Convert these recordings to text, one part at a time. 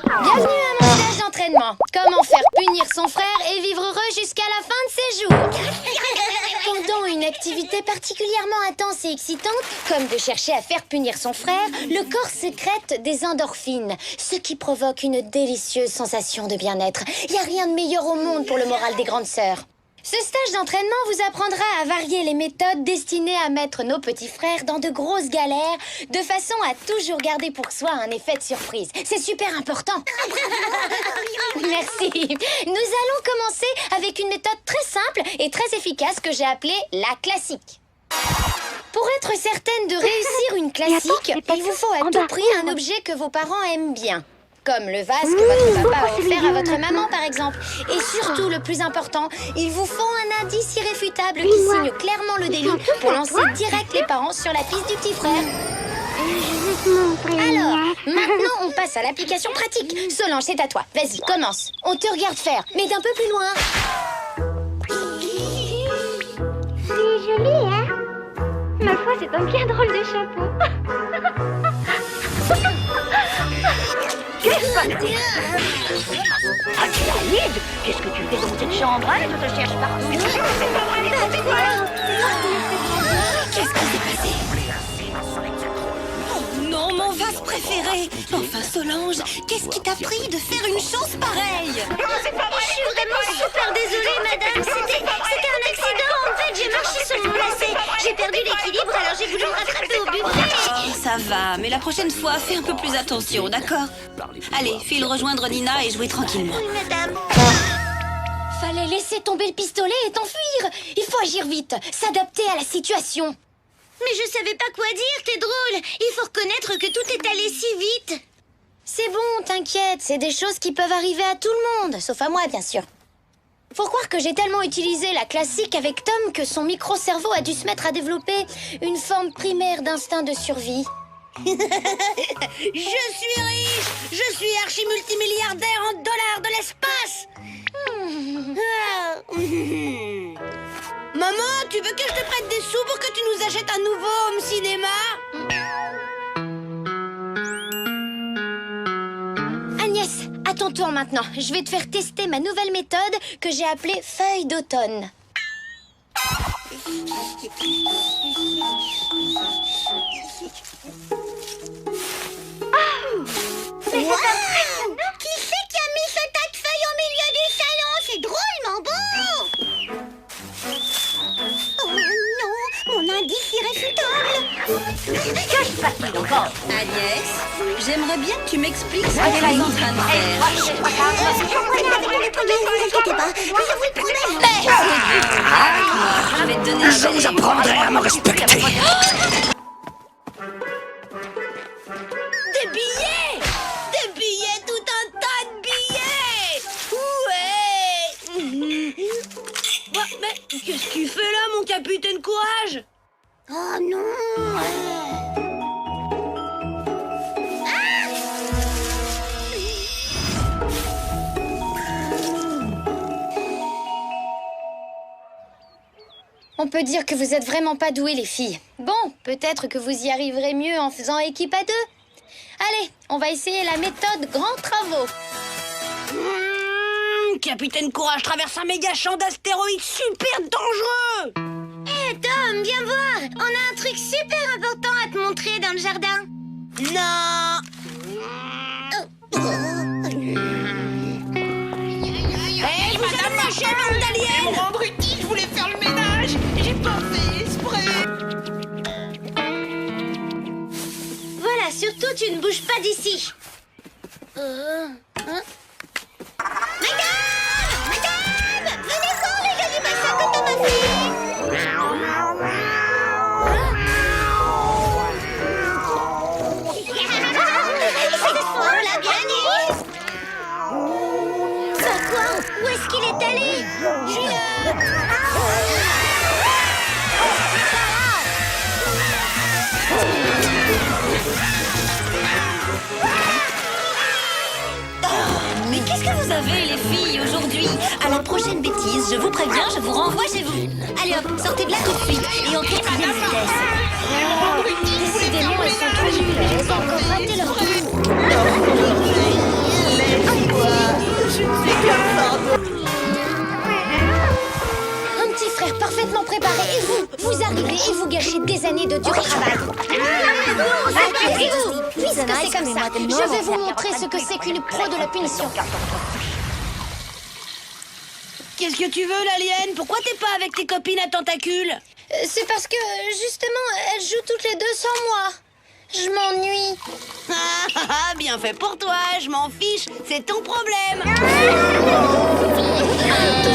Bienvenue à mon stage d'entraînement. Comment faire punir son frère et vivre heureux jusqu'à la fin de ses jours. Pendant une activité particulièrement intense et excitante, comme de chercher à faire punir son frère, le corps sécrète des endorphines, ce qui provoque une délicieuse sensation de bien-être. Il n'y a rien de meilleur au monde pour le moral des grandes sœurs. Ce stage d'entraînement vous apprendra à varier les méthodes destinées à mettre nos petits frères dans de grosses galères, de façon à toujours garder pour soi un effet de surprise. C'est super important. Merci. Nous allons commencer avec une méthode très simple et très efficace que j'ai appelée la classique. Pour être certaine de réussir une classique, il vous faut à tout prix un objet que vos parents aiment bien. Comme le vase que votre papa a offert à votre maman, par exemple. Et surtout, le plus important, il vous faut un indice irréfutable qui signe clairement le délit pour lancer direct les parents sur la piste du petit frère. Alors, maintenant, on passe à l'application pratique. Solange, c'est à toi. Vas-y, commence. On te regarde faire, mais d'un peu plus loin. C'est joli, hein? Ma foi, c'est un bien drôle de chapeau. Qu'est-ce que Adélaïde, qu'est-ce que tu fais dans cette chambre, hein? Je te cherche partout. Qu'est-ce qui s'est passé? Oh non, mon vase préféré. Enfin, Solange, qu'est-ce qui t'a pris de faire une chose pareille? Je suis vraiment super désolée, madame. C'était un accident. En fait, j'ai marché sur mon lacet. J'ai perdu l'équilibre, alors j'ai voulu me rattraper au buffet. Oh, ça va, mais la prochaine fois, fais un peu plus attention, d'accord? Allez, file rejoindre Nina et jouer tranquillement. Oui, madame. Fallait laisser tomber le pistolet et t'enfuir. Il faut agir vite, s'adapter à la situation. Mais je savais pas quoi dire, t'es drôle. Il faut reconnaître que tout est allé si vite. C'est bon, t'inquiète, c'est des choses qui peuvent arriver à tout le monde, sauf à moi, bien sûr. Faut croire que j'ai tellement utilisé la classique avec Tom que son micro-cerveau a dû se mettre à développer une forme primaire d'instinct de survie. Je suis riche. Je suis archi-multimilliardaire en dollars de l'espace. Maman, tu veux que je te prête des sous pour que tu nous achètes un nouveau home cinéma? Agnès, à ton tour maintenant. Je vais te faire tester ma nouvelle méthode que j'ai appelée feuille d'automne. Qui c'est qui a mis ce tas de feuilles au milieu du salon? C'est drôlement beau. Oh non, mon indice irréfutable. Que se passe-t-il encore? Agnès, j'aimerais bien que tu m'expliques ce que tu es en train de faire. Ne vous inquiétez pas, je vous le promets. Je vais te donner un Je vous apprendrai à me respecter. Des billets! Des billets, tout un tas de billets! Ouais! Bah, mais qu'est-ce que tu fais là, mon capitaine Courage? Oh non. On peut dire que vous êtes vraiment pas douées, les filles. Bon, peut-être que vous y arriverez mieux en faisant équipe à deux. Allez, on va essayer la méthode grands travaux. Capitaine Courage traverse un méga champ d'astéroïdes super dangereux! Hé Tom, viens voir. On a un truc super important à te montrer dans le jardin. Non! Hé, vous êtes lâchés, bande d'aliens! Abruti, je voulais faire le ménage. J'ai pas fait exprès. Voilà, surtout tu ne bouges pas d'ici. Madame! Madame! Venez voir les animations que Tom a fait. On l'a bien eu. Bah quoi? Où est-ce qu'il est allé? Je suis là. Mais qu'est-ce que vous avez, les filles, aujourd'hui? À la prochaine bêtise, je vous préviens, je vous renvoie chez vous. Allez hop, sortez de là tout de suite et en quatrième vitesse. Décidément, elles sont trop nulles. Elles ont encore raté leur tour. et vous gâchez des années de dur travail. Puisque c'est comme ça, je vais vous montrer ce que c'est qu'une pro de la punition. Qu'est-ce que tu veux, l'alien? Pourquoi t'es pas avec tes copines à tentacules? C'est parce que, justement, elles jouent toutes les deux sans moi. Je m'ennuie. Ah, bien fait pour toi, je m'en fiche, c'est ton problème. Tout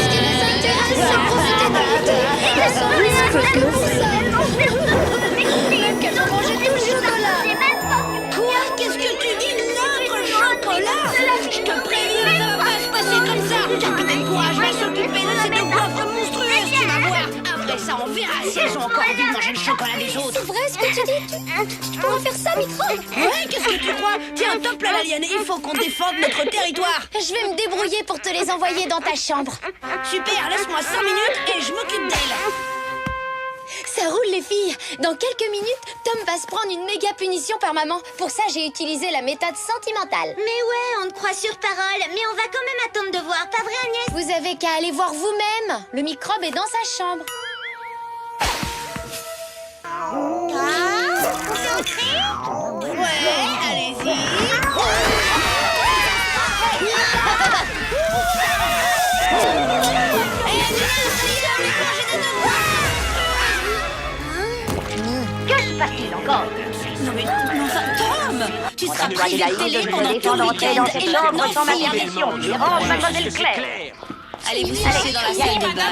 ce qui nous intéresse, c'est profiter de l'été. Elles sont misérables pour ça. Même qu'elles ont mangé tout le chocolat. Quoi? Qu'est-ce que tu dis? Notre chocolat? Je te préviens, ça va pas se passer comme ça. Capitaine Courage va s'occuper de ces deux coiffres monstrueuses, tu vas voir. Après ça, on verra si elles ont encore envie de manger le chocolat des autres. C'est vrai ce que tu dis? Tu pourras faire ça, Micro? Ouais, qu'est-ce que tu crois? Tiens, top là, l'alien, il faut qu'on défende notre territoire. Je vais me débrouiller pour te les envoyer dans ta chambre. Super, laisse-moi 5 minutes et je m'occupe d'elle. Ça roule, les filles. Dans quelques minutes, Tom va se prendre une méga punition par maman. Pour ça, j'ai utilisé la méthode sentimentale. Mais ouais, on te croit sur parole, mais on va quand même attendre de voir, pas vrai Agnès? Vous avez qu'à aller voir vous-même. Le microbe est dans sa chambre. Ouais, allez-y. Que se passe-t-il encore? Non mais enfin, Tom, tu seras Tu privé as de dit télé de pendant me tout le défendre entrer week-end dans cette et chambre maintenant sans ma file. permission. Dérange mademoiselle Claire. Allez vous chercher dans la salle de bain.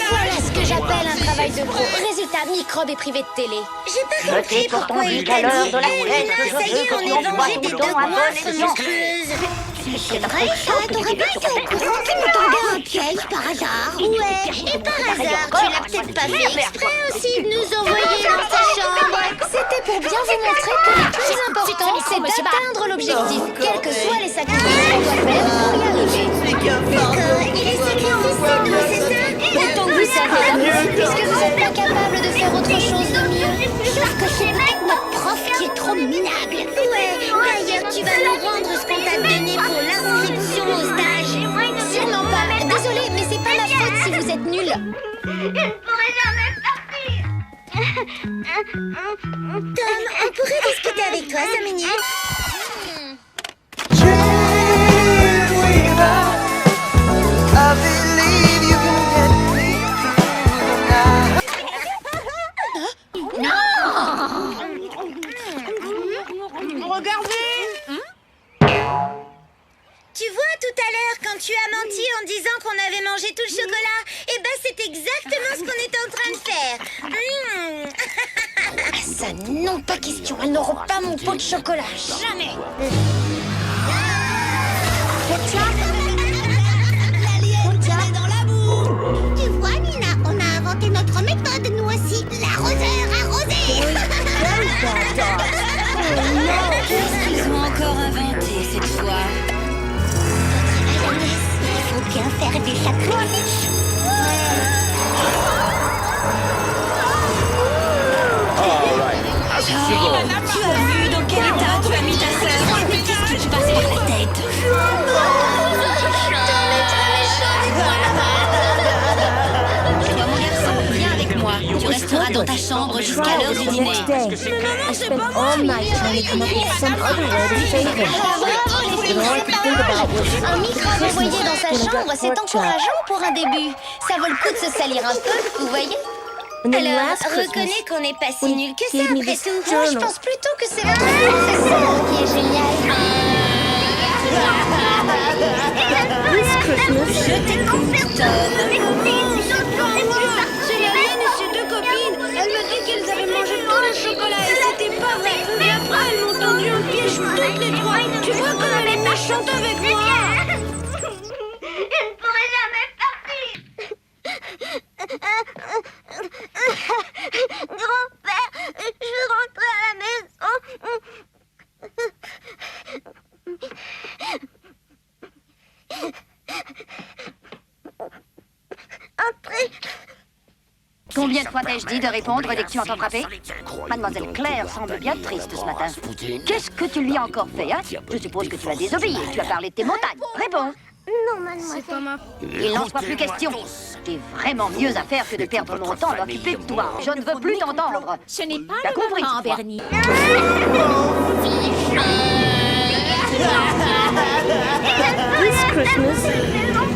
Voilà ce que j'appelle un travail de pro. Résultat, microbe est privé de télé. J'ai pas Notez compris pour ton pourquoi il but t'a à l'heure dit de la Eh, fête, Luna, je ça y veux est, que on tu est envoies vengé ton des deux bouton à bonne goiffres escient. monstrueuses. C'est vrai ça, t'aurais pas été au courant que nous tendait un piège par hasard? Ouais, et par hasard, tu l'as peut-être pas fait exprès aussi de nous envoyer dans sa chambre. C'était pour bien vous montrer que le plus important, c'est d'atteindre l'objectif, quels que soient les sacrifices qu'on doit faire pour y arriver. D'accord, et les sacrifices, c'est nous, c'est ça? Autant que vous savez, puisque vous n'êtes pas capable de faire autre chose de mieux. Sauf que c'est peut-être notre prof qui est trop minable. Ouais, d'ailleurs, tu vas nous rendre ce qu'on t'a donné pour l'inscription au stage. Sûrement pas. Désolée, mais c'est pas ma faute si vous êtes nuls. Tom, on pourrait discuter avec toi 5 minutes? Tu vois, tout à l'heure, quand tu as menti en disant qu'on avait mangé tout le chocolat, eh ben c'est exactement ce qu'on est en train de faire. Ah, ça, non, pas question. Elles n'auront pas mon pot de chocolat. Jamais. L'alien est dans la boue. Tu vois, Nina, on a inventé notre méthode, nous aussi. L'arroseur arrosé. Qu'est-ce qu'ils ont encore inventé cette fois? Agnès, il faut bien faire des sacrifices. Tu as vu dans quel état tu as mis ta sœur? Mais qu'est-ce qui te passe par la tête? Toi, mon garçon, viens avec moi. Tu resteras dans ta chambre jusqu'à l'heure du dîner. Un microbe envoyé dans sa chambre, c'est encourageant pour un début. Ça vaut le coup de se salir un peu, vous voyez? Alors, reconnais qu'on n'est pas si nul que ça, après tout. Moi, je pense plutôt que c'est votre professeur qui est génial. Je t'écoute, Tom. C'est l'alien et ses deux copines. Elle me dit qu'elles avaient mangé tout le chocolat et c'était pas vrai. Et après, elles m'ont tendu un piège toutes les trois. Tu vois comme elle est méchante avec moi. Je ne pourrai jamais partir. Grand-père, je veux rentrer à la maison. Entrez. Combien de fois t'ai-je dit de répondre dès que tu entends frapper? Mademoiselle Claire semble bien triste ce matin. Qu'est-ce que tu lui as encore fait, hein? Je suppose que tu as désobéi. Tu as parlé de tes montagnes. Réponds. Non, mademoiselle. Il n'en soit plus question. J'ai vraiment mieux à faire que de perdre mon temps à m'occuper de toi. Je ne veux plus t'entendre. Ce n'est pas T'as le compris, moment, toi. Bernie. This Christmas,